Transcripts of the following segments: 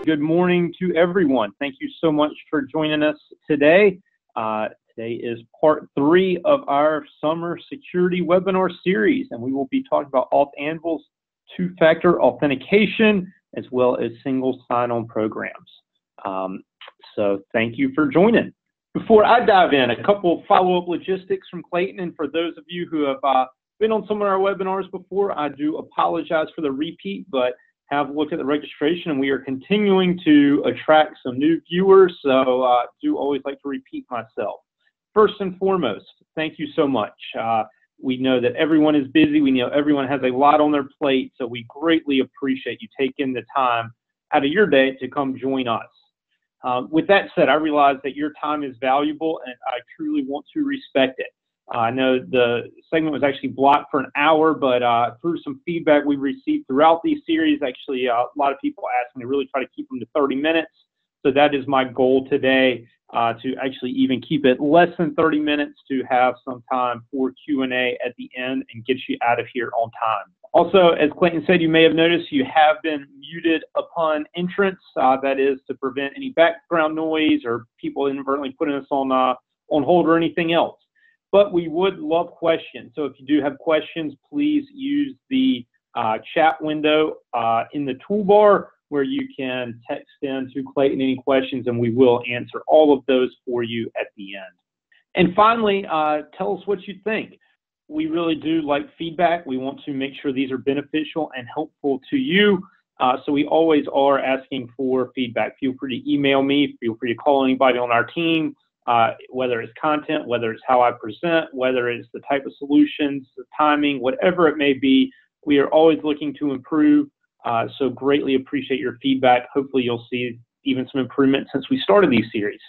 Good morning to everyone. Thank you so much for joining us today. Today is part 3 of our summer security webinar series, and we will be talking about AuthAnvil's two-factor authentication as well as single sign-on programs. So thank you for joining. Before I dive in, a couple of follow-up logistics from Clayton, and for those of you who have been on some of our webinars before, I do apologize for the repeat, but have looked at the registration and we are continuing to attract some new viewers, so do always like to repeat myself. First and foremost, thank you so much. We know that everyone is busy. We know everyone has a lot on their plate, so we greatly appreciate you taking the time out of your day to come join us. With that said, I realize that your time is valuable and I truly want to respect it. I know the segment was actually blocked for an hour, but through some feedback we received throughout these series, actually a lot of people asked me to really try to keep them to 30 minutes. So that is my goal today, to actually even keep it less than 30 minutes to have some time for Q&A at the end and get you out of here on time. Also, as Clayton said, you may have noticed you have been muted upon entrance. That is to prevent any background noise or people inadvertently putting us on hold or anything else. But we would love questions. So if you do have questions, please use the chat window in the toolbar where you can text in to Clayton any questions, and we will answer all of those for you at the end. And finally, tell us what you think. We really do like feedback. We want to make sure these are beneficial and helpful to you. So we always are asking for feedback. Feel free to email me. Feel free to call anybody on our team. Whether it's content, whether it's how I present, whether it's the type of solutions, the timing, whatever it may be, we are always looking to improve. So greatly appreciate your feedback. Hopefully you'll see even some improvement since we started these series.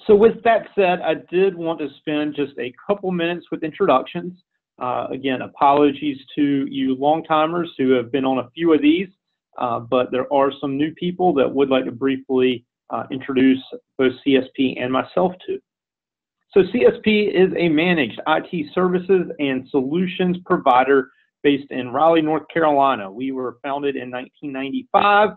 So with that said, I did want to spend just a couple minutes with introductions. Again, apologies to you long-timers who have been on a few of these, but there are some new people that would like to briefly introduce both CSP and myself to. So CSP is a managed IT services and solutions provider based in Raleigh, North Carolina. We were founded in 1995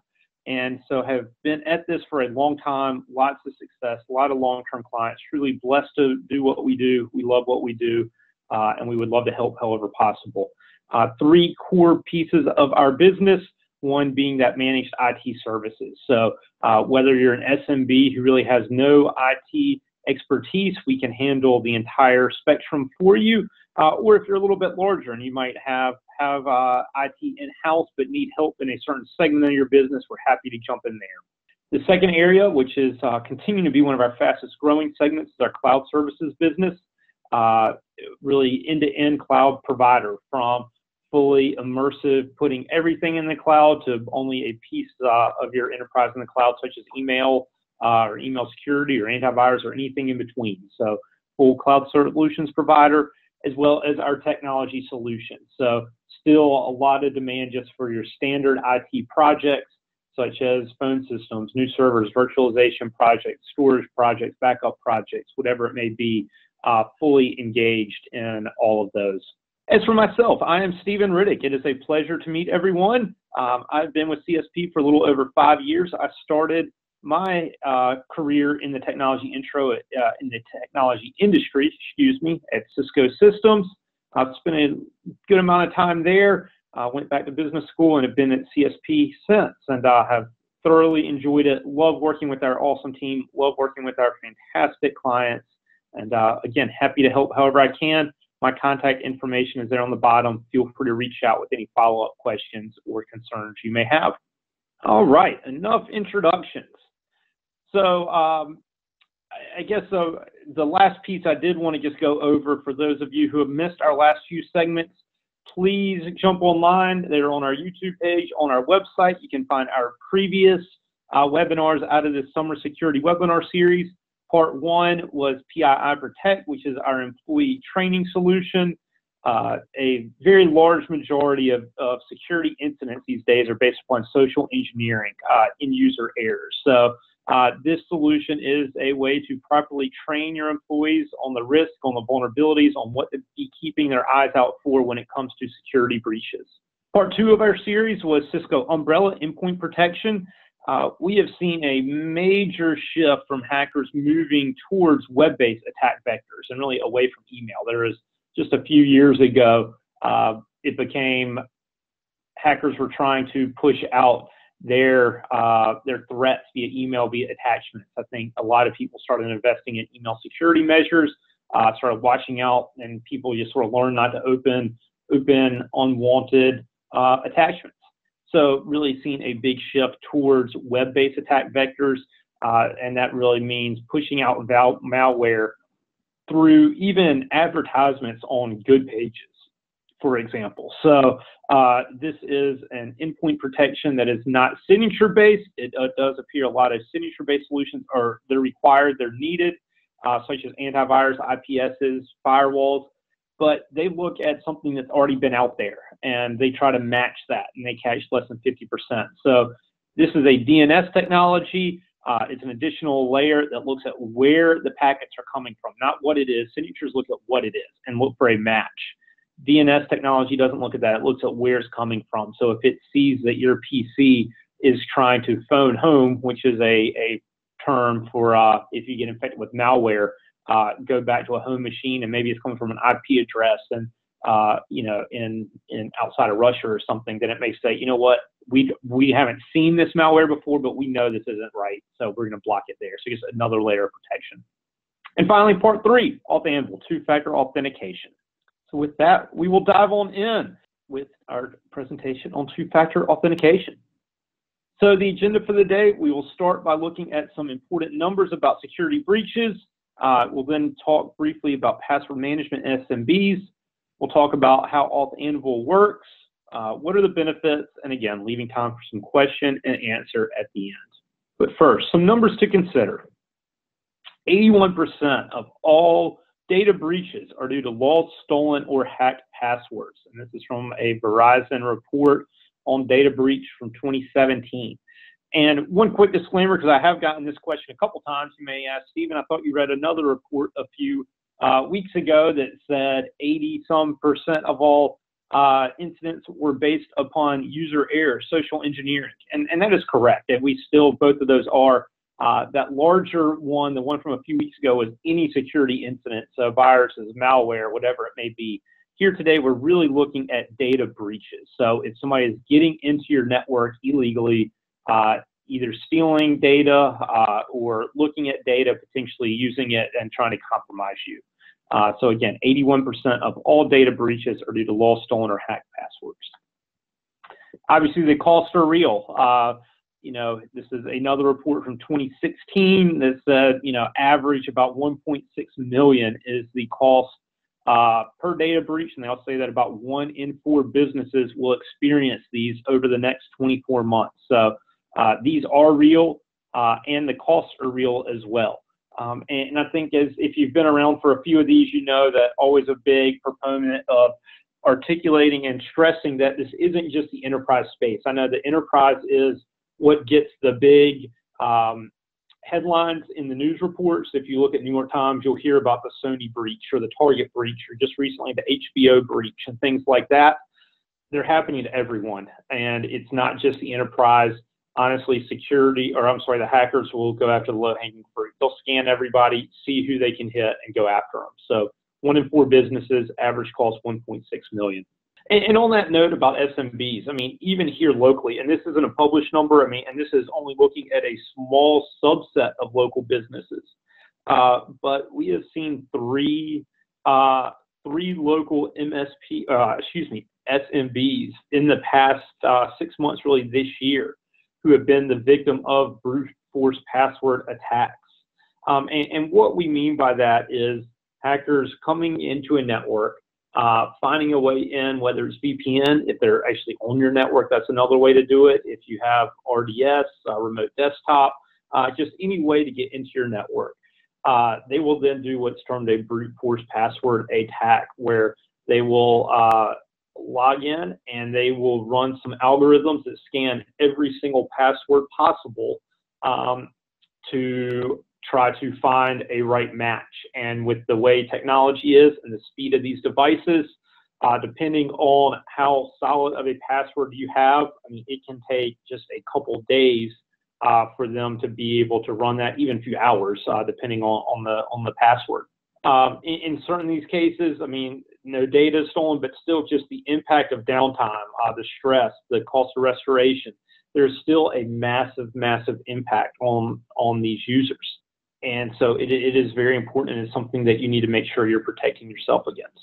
and so have been at this for a long time, lots of success, a lot of long-term clients, truly blessed to do what we do. We love what we do, and we would love to help however possible. 3 core pieces of our business. One being that managed IT services. So whether you're an SMB who really has no IT expertise, we can handle the entire spectrum for you. Or if you're a little bit larger and you might have IT in-house but need help in a certain segment of your business, we're happy to jump in there. The second area, which is continuing to be one of our fastest growing segments, is our cloud services business. Really end-to-end cloud provider, from fully immersive, putting everything in the cloud, to only a piece of your enterprise in the cloud, such as email or email security or antivirus or anything in between. So full cloud solutions provider, as well as our technology solutions. So still a lot of demand just for your standard IT projects, such as phone systems, new servers, virtualization projects, storage projects, backup projects, whatever it may be, fully engaged in all of those. As for myself, I am Stephen Riddick. It is a pleasure to meet everyone. I've been with CSP for a little over 5 years. I started my career in the technology industry, at Cisco Systems. I've spent a good amount of time there. Went back to business school and have been at CSP since, and have thoroughly enjoyed it. Love working with our awesome team. Love working with our fantastic clients. And again, happy to help however I can. My contact information is there on the bottom. Feel free to reach out with any follow-up questions or concerns you may have. All right, enough introductions. So I guess the last piece I did want to just go over, for those of you who have missed our last few segments, please jump online. They're on our YouTube page, on our website. You can find our previous webinars out of this summer security webinar series. Part 1 was PII Protect, which is our employee training solution. A very large majority of security incidents these days are based upon social engineering, end-user errors. So this solution is a way to properly train your employees on the risk, on the vulnerabilities, on what to be keeping their eyes out for when it comes to security breaches. Part 2 of our series was Cisco Umbrella Endpoint Protection. we have seen a major shift from hackers moving towards web-based attack vectors and really away from email. There was just a few years ago, it became hackers were trying to push out their threats via email, via attachments. I think a lot of people started investing in email security measures, started watching out, and people just sort of learned not to open unwanted attachments. So really seeing a big shift towards web-based attack vectors, and that really means pushing out malware through even advertisements on good pages, for example. So this is an endpoint protection that is not signature-based. It does appear a lot of signature-based solutions they're required, they're needed, such as antivirus, IPSs, firewalls, but they look at something that's already been out there and they try to match that, and they catch less than 50%. So this is a DNS technology. It's an additional layer that looks at where the packets are coming from, not what it is. Signatures look at what it is and look for a match. DNS technology doesn't look at that. It looks at where it's coming from. So if it sees that your PC is trying to phone home, which is a term for if you get infected with malware, go back to a home machine, and maybe it's coming from an IP address and you know, in outside of Russia or something, then it may say, you know what, we haven't seen this malware before, but we know this isn't right, so we're going to block it there. So just another layer of protection. And finally, part 3, AuthAnvil, two-factor authentication. So with that, we will dive on in with our presentation on two-factor authentication. So the agenda for the day, we will start by looking at some important numbers about security breaches. We'll then talk briefly about password management and SMBs. We'll talk about how AuthAnvil works, what are the benefits, and again, leaving time for some question and answer at the end. But first, some numbers to consider. 81% of all data breaches are due to lost, stolen, or hacked passwords. And this is from a Verizon report on data breach from 2017. And one quick disclaimer, because I have gotten this question a couple times. You may ask, Stephen, I thought you read another report a few weeks ago that said 80-some% of all incidents were based upon user error, social engineering. And that is correct. And we still, both of those are. That larger one, the one from a few weeks ago, was any security incident, so viruses, malware, whatever it may be. Here today, we're really looking at data breaches. So if somebody is getting into your network illegally, either stealing data or looking at data, potentially using it and trying to compromise you. So again, 81% of all data breaches are due to lost, stolen, or hacked passwords. Obviously, the costs are real. You know, this is another report from 2016 that said, you know, average about 1.6 million is the cost per data breach, and they'll say that about 1 in 4 businesses will experience these over the next 24 months. So these are real, and the costs are real as well. And I think if you've been around for a few of these, you know that always a big proponent of articulating and stressing that this isn't just the enterprise space. I know the enterprise is what gets the big headlines in the news reports. If you look at New York Times, you'll hear about the Sony breach or the Target breach or just recently the HBO breach and things like that. They're happening to everyone, and it's not just the enterprise. Honestly, the hackers will go after the low-hanging fruit. They'll scan everybody, see who they can hit, and go after them. So 1 in 4 businesses, average cost 1.6 million. And on that note about SMBs, I mean, even here locally, and this isn't a published number, I mean, and this is only looking at a small subset of local businesses, but we have seen three local SMBs in the past 6 months, really this year, who have been the victim of brute force password attacks. And what we mean by that is hackers coming into a network, finding a way in, whether it's VPN, if they're actually on your network, that's another way to do it. If you have RDS, remote desktop, just any way to get into your network. They will then do what's termed a brute force password attack, where they will log in and they will run some algorithms that scan every single password possible to try to find a right match. And with the way technology is and the speed of these devices, depending on how solid of a password you have, I mean, it can take just a couple days for them to be able to run that, even a few hours, depending on the password. In certain of these cases, I mean, no data is stolen, but still just the impact of downtime, the stress, the cost of restoration. There's still a massive, massive impact on these users. And so it is very important, and it's something that you need to make sure you're protecting yourself against.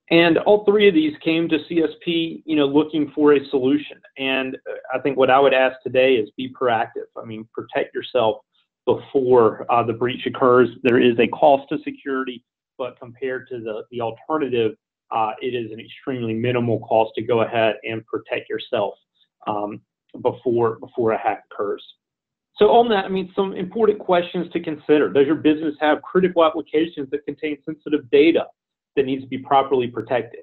And all three of these came to CSP, looking for a solution. And I think what I would ask today is be proactive. I mean, protect yourself before the breach occurs. There is a cost to security, but compared to the alternative, it is an extremely minimal cost to go ahead and protect yourself before a hack occurs. So on that, I mean, some important questions to consider. Does your business have critical applications that contain sensitive data that needs to be properly protected?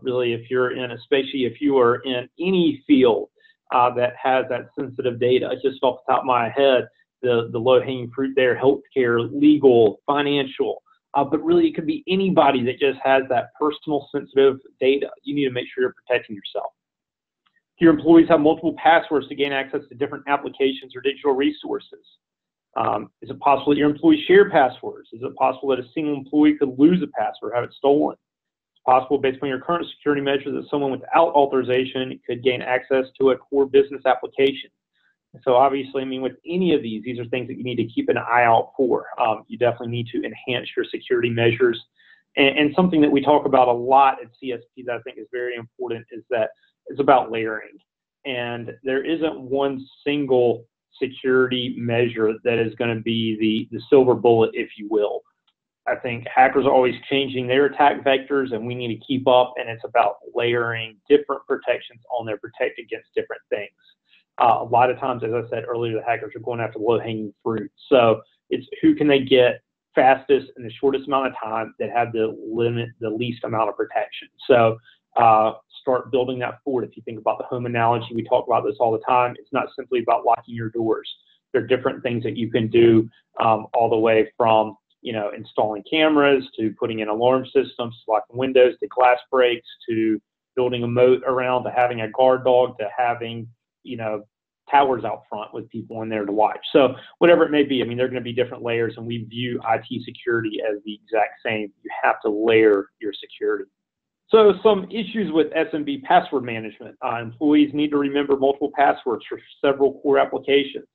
Really, especially if you are in any field that has that sensitive data, just off the top of my head, the low-hanging fruit there, healthcare, legal, financial, but really it could be anybody that just has that personal sensitive data. You need to make sure you're protecting yourself. Do your employees have multiple passwords to gain access to different applications or digital resources? Is it possible that your employees share passwords? Is it possible that a single employee could lose a password, have it stolen? It's possible, based on your current security measures, that someone without authorization could gain access to a core business application. And so obviously, I mean, with any of these are things that you need to keep an eye out for. You definitely need to enhance your security measures. And something that we talk about a lot at CSP that I think is very important is that it's about layering. And there isn't one single security measure that is going to be the silver bullet, if you will. I think hackers are always changing their attack vectors, and we need to keep up, and it's about layering different protections on there, protect against different things. A lot of times, as I said earlier, the hackers are going after low-hanging fruit. So it's who can they get fastest in the shortest amount of time that have the least amount of protection. So start building that forward. If you think about the home analogy, we talk about this all the time. It's not simply about locking your doors. There are different things that you can do, all the way from installing cameras to putting in alarm systems, to locking windows, to glass breaks, to building a moat around, to having a guard dog, to having towers out front with people in there to watch. So whatever it may be, I mean, there are going to be different layers, and we view IT security as the exact same. You have to layer your security. So some issues with SMB password management. Employees need to remember multiple passwords for several core applications.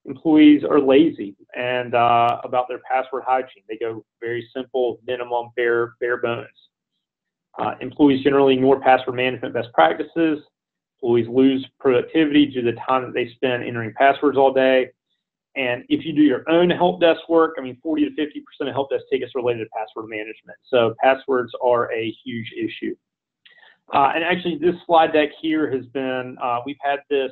Employees are lazy and about their password hygiene. They go very simple, minimum, bare bones. Employees generally ignore password management best practices. Employees lose productivity due to the time that they spend entering passwords all day. And if you do your own help desk work, I mean, 40 to 50% of help desk tickets are related to password management. So passwords are a huge issue. And actually, this slide deck here has been, we've had this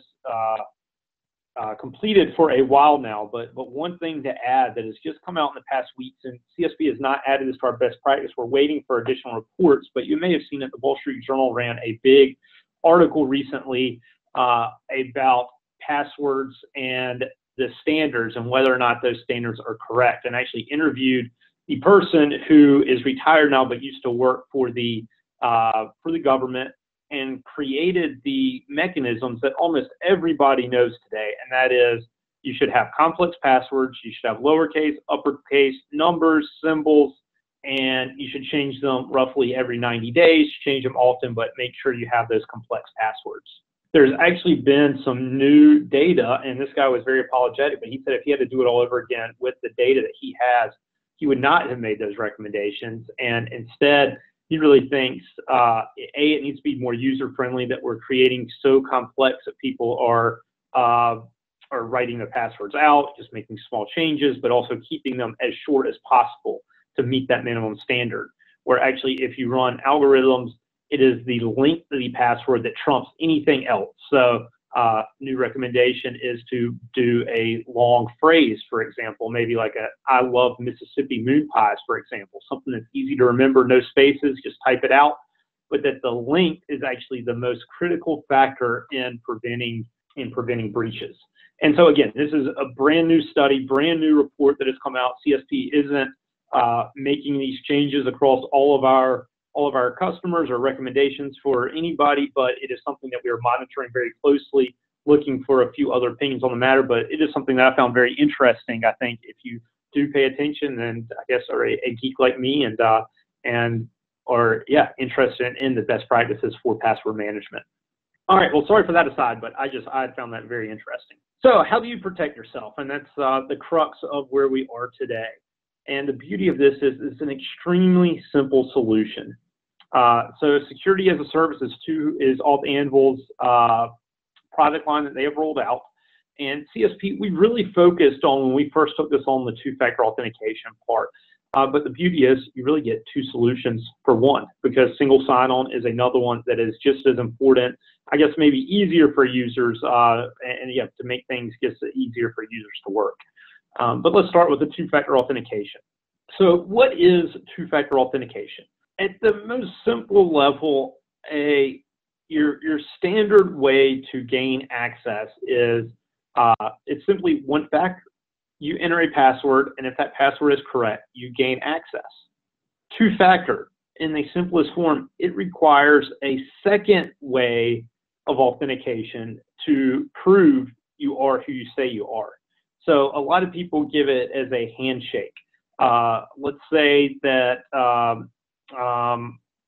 completed for a while now, but one thing to add that has just come out in the past weeks, and CSP has not added this to our best practice. We're waiting for additional reports, but you may have seen that the Wall Street Journal ran a big article recently about passwords and the standards and whether or not those standards are correct, and actually interviewed the person who is retired now but used to work for the government and created the mechanisms that almost everybody knows today, and that is you should have complex passwords, you should have lowercase, uppercase, numbers, symbols, and you should change them roughly every 90 days, change them often, but make sure you have those complex passwords. There's actually been some new data, and this guy was very apologetic, but he said if he had to do it all over again with the data that he has, he would not have made those recommendations. And instead, he really thinks, it needs to be more user-friendly, that we're creating so complex that people are writing the passwords out, just making small changes, but also keeping them as short as possible to meet that minimum standard. Where actually, if you run algorithms, it is the length of the password that trumps anything else. So new recommendation is to do a long phrase, for example, maybe like I love Mississippi moon pies, for example, something that's easy to remember, no spaces, just type it out, but that the length is actually the most critical factor in preventing breaches. And so again, this is a brand new study, brand new report that has come out. CSP isn't making these changes across all of our customers or recommendations for anybody, but it is something that we are monitoring very closely, looking for a few other opinions on the matter, but it is something that I found very interesting. I think if you do pay attention, and I guess are a geek like me, and are interested in the best practices for password management. All right, well, sorry for that aside, but I found that very interesting. So how do you protect yourself? And that's the crux of where we are today. And the beauty of this is it's an extremely simple solution. So security as a service is AuthAnvil's product line that they have rolled out. And CSP, we really focused on when we first took this on the two-factor authentication part. But the beauty is you really get two solutions for one, because single sign-on is another one that is just as important, I guess maybe easier for users, to make things just easier for users to work. But let's start with the two-factor authentication. So what is two-factor authentication? At the most simple level, your standard way to gain access is it's simply one factor. You enter a password, and if that password is correct, you gain access. Two-factor, in the simplest form, it requires a second way of authentication to prove you are who you say you are. So a lot of people give it as a handshake. Let's say that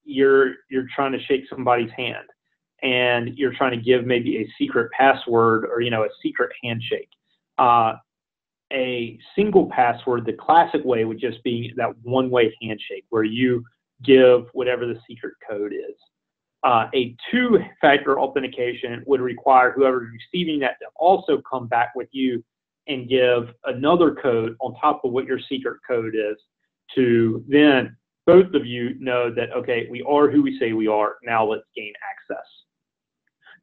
you're trying to shake somebody's hand, and you're trying to give maybe a secret password or a secret handshake. A single password, the classic way, would just be that one-way handshake where you give whatever the secret code is. A two-factor authentication would require whoever is receiving that to also come back with you and give another code on top of what your secret code is, to then both of you know that, okay, we are who we say we are, now let's gain access.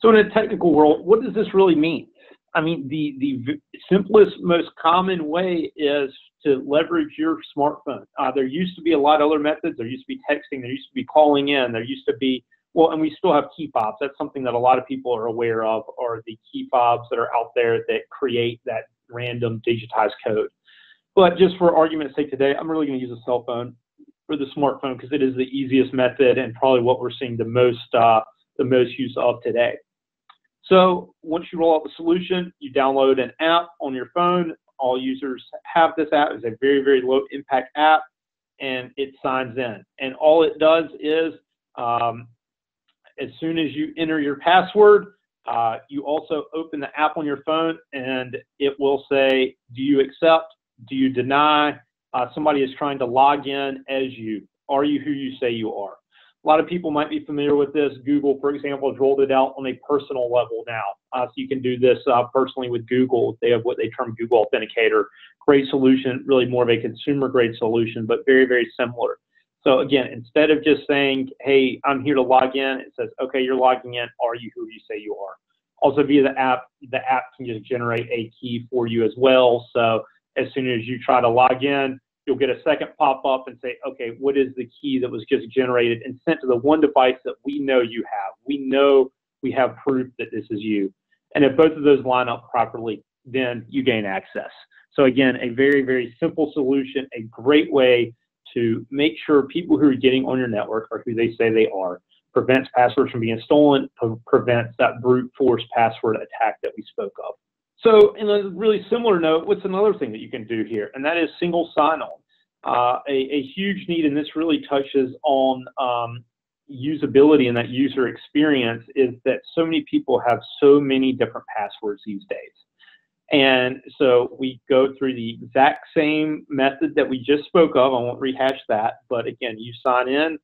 So in a technical world, what does this really mean? I mean, the simplest, most common way is to leverage your smartphone. There used to be a lot of other methods. There used to be texting. There used to be calling in. There used to be, well, and we still have key fobs. That's something that a lot of people are aware of, are the key fobs that are out there that create that random digitized code. But just for argument's sake today, I'm really going to use a cell phone or the smartphone because it is the easiest method and probably what we're seeing the most use of today. So once you roll out the solution, you download an app on your phone. All users have this app. It's a very, very low impact app, and it signs in. And all it does is, as soon as you enter your password, you also open the app on your phone, and it will say, do you accept? Do you deny? Somebody is trying to log in as you. Are you who you say you are? A lot of people might be familiar with this. Google, for example, has rolled it out on a personal level now. So you can do this personally with Google. They have what they term Google Authenticator. Great solution, really more of a consumer-grade solution, but very, very similar. So again, instead of just saying, hey, I'm here to log in, it says, okay, you're logging in. Are you who you say you are? Also via the app can just generate a key for you as well. So as soon as you try to log in, you'll get a second pop-up and say, okay, what is the key that was just generated and sent to the one device that we know you have? We know we have proof that this is you. And if both of those line up properly, then you gain access. So again, a very, very simple solution, a great way to make sure people who are getting on your network are who they say they are, prevents passwords from being stolen, prevents that brute force password attack that we spoke of. So in a really similar note, what's another thing that you can do here? And that is single sign-on. A huge need, and this really touches on usability and that user experience, is that so many people have so many different passwords these days. And so we go through the exact same method that we just spoke of. I won't rehash that. But again, you sign in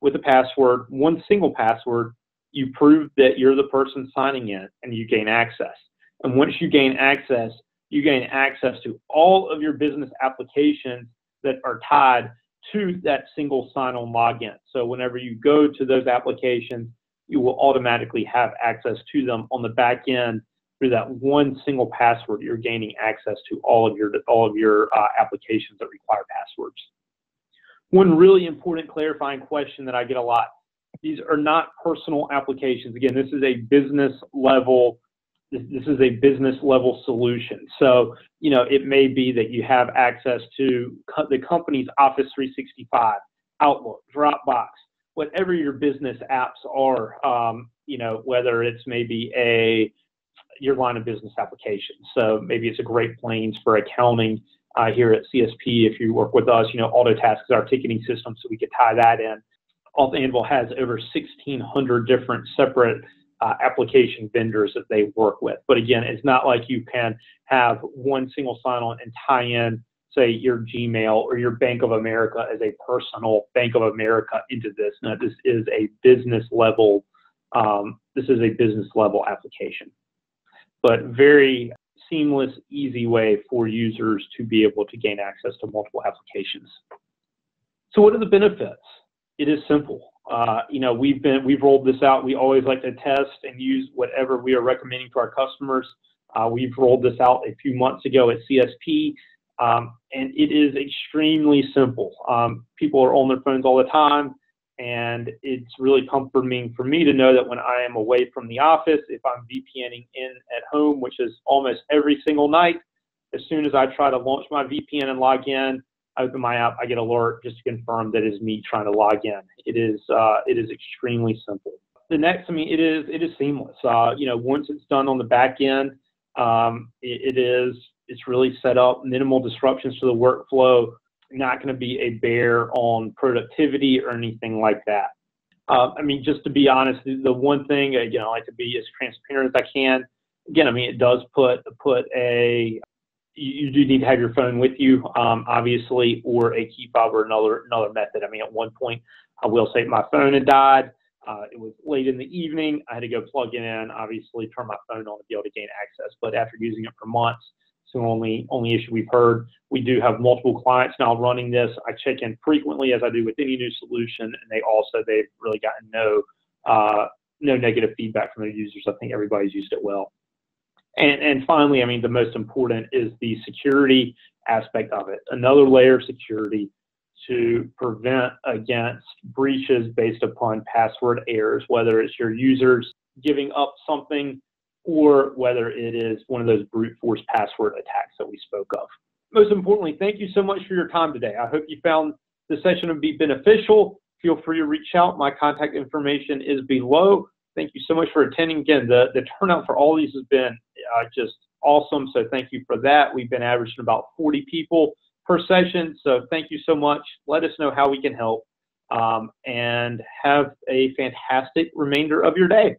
with a password, one single password. You prove that you're the person signing in, and you gain access. And once you gain access to all of your business applications that are tied to that single sign-on login. So whenever you go to those applications, you will automatically have access to them on the back end through that one single password. You're gaining access to all of your applications that require passwords. One really important clarifying question that I get a lot: these are not personal applications. Again, this is a business level. This is a business level solution. So, it may be that you have access to the company's Office 365, Outlook, Dropbox, whatever your business apps are, whether it's maybe your line of business application. So maybe it's a Great Plains for accounting here at CSP. If you work with us, Autotask is our ticketing system, so we could tie that in. AuthAnvil has over 1,600 different separate application vendors that they work with. But again, it's not like you can have one single sign-on and tie in, say, your Gmail or your Bank of America as a personal Bank of America into this. Now, this is a business level. This is a business level application, but very seamless, easy way for users to be able to gain access to multiple applications. So, what are the benefits? It is simple. We've rolled this out. We always like to test and use whatever we are recommending to our customers. We've rolled this out a few months ago at CSP, and it is extremely simple. People are on their phones all the time, and it's really comforting for me to know that when I am away from the office, if I'm VPNing in at home, which is almost every single night, as soon as I try to launch my VPN and log in, I open my app, I get an alert just to confirm that it is me trying to log in. It is extremely simple. The next, it is seamless. Once it's done on the back end, it's really set up, minimal disruptions to the workflow, not going to be a bear on productivity or anything like that. Just to be honest, the one thing, again, I like to be as transparent as I can. Again, it does you do need to have your phone with you, obviously, or a key fob or another method. At one point, I will say my phone had died. It was late in the evening. I had to go plug it in, obviously, turn my phone on to be able to gain access. But after using it for months, it's the only issue we've heard. We do have multiple clients now running this. I check in frequently, as I do with any new solution, and they've really gotten no negative feedback from their users. I think everybody's used it well. And finally, the most important is the security aspect of it. Another layer of security to prevent against breaches based upon password errors, whether it's your users giving up something or whether it is one of those brute force password attacks that we spoke of. Most importantly, thank you so much for your time today. I hope you found the session to be beneficial. Feel free to reach out. My contact information is below. Thank you so much for attending. Again, the turnout for all these has been just awesome, so thank you for that. We've been averaging about 40 people per session, so thank you so much. Let us know how we can help, and have a fantastic remainder of your day.